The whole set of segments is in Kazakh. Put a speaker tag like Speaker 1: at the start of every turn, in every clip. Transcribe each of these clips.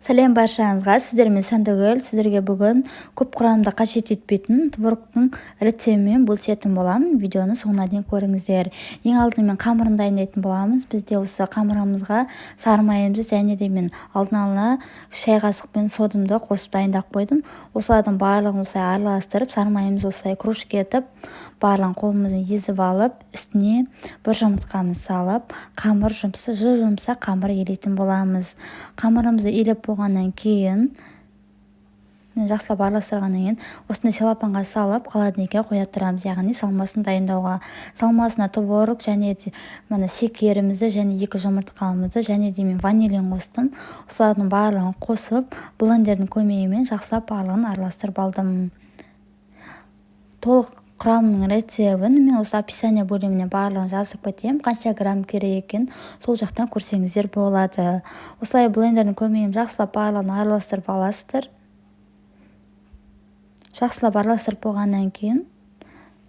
Speaker 1: Сәлем баршаңызға, сіздермен Сандыгүл. Сіздерге бүгін көп құрамда қажет етпейтін творогтың рецептімен бөлісетін боламын. Видеоны соңына дейін көріңіздер. Ең алдымен қамырын дайындайтын боламыз. Бізде осы қамырымызға сары майымызды және де мен алдын ала шай қасықпен содымды қосып дайындап қойдым. Осылардың барлығын осылай араластырып, сары майымызды осылай кружка етіп, барлығын қолымызбен езіп алып, үстіне бір жұмыртқамызды салып, қамыр жұмсақ қамыр елейтін боламыз. Қамырымызды елеп болғаннан кейін, жақсылап араластырғаннан кейін, осындай селлофанға салып, холодильникке қоя тұрамыз, яғни салмасын дайындауға. Салмасына творог және де шекерімізді және 2 жұмыртқамызды және де мен ванилин қостым. Осылардың барлығын қосып, блендердің көмегімен жақсылап барлығын араластырып алдым. Толық құрамының рецебін мен осы описание бөліміне барлығын жазып кетемін. Қанша грамм керек екен, сол жақтан көрсеңіздер болады. Осылай блендердің көмегімен жақсылап барлығын араластырып аласыздар. Жақсылап араластырып болғаннан кейін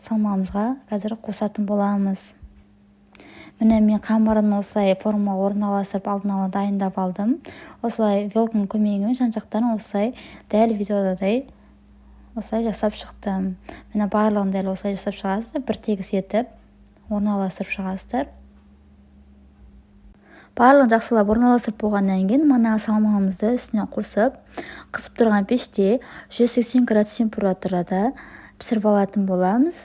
Speaker 1: салмамызға қазір қосатын боламыз. Міне мен қамырын осылай формаға орналастырып алдын ала дайындап алдым. Осылай вилканың көмегімен жан-жақтарын осылай дәл видеодадай осылай жасап шықтым. Міне барлығын дәл осылай жасап шығасыздар, бір тегіс етіп орналастырып шығасыздар. Барлығын жақсылап орналастырып болғаннан кейін мына салмамызды үстіне қосып, қысып тұрған пеште 180 градус температурада пісіріп алатын боламыз.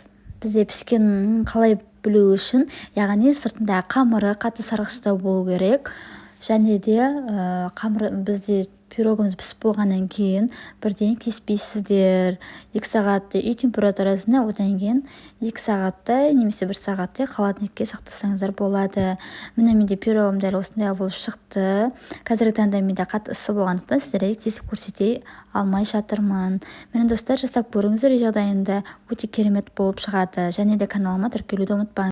Speaker 1: Бізде піскенін қалай білу үшін, яғни сыртында қамыры қатты сарғыштау болу керек. Және де бізде пирогымыз пісіп болғаннан кейін бірден кеспейсіздер. 2 сағатты үй температурасында, одан кейін 2 сағаттай немесе 1 сағаттай холодильникке сақтасаңыздар болады. Міне менде пирогым дәл осындай болып шықты. Қазіргі таңда менде қатты ысы болғандықтан сіздерге кесіп көрсете алмай жатырмын. Мені достар, жасап көріңіздер, жағдайында өте керемет болып шығады. Және де каналыма тіркелуді ұмытпаңыз.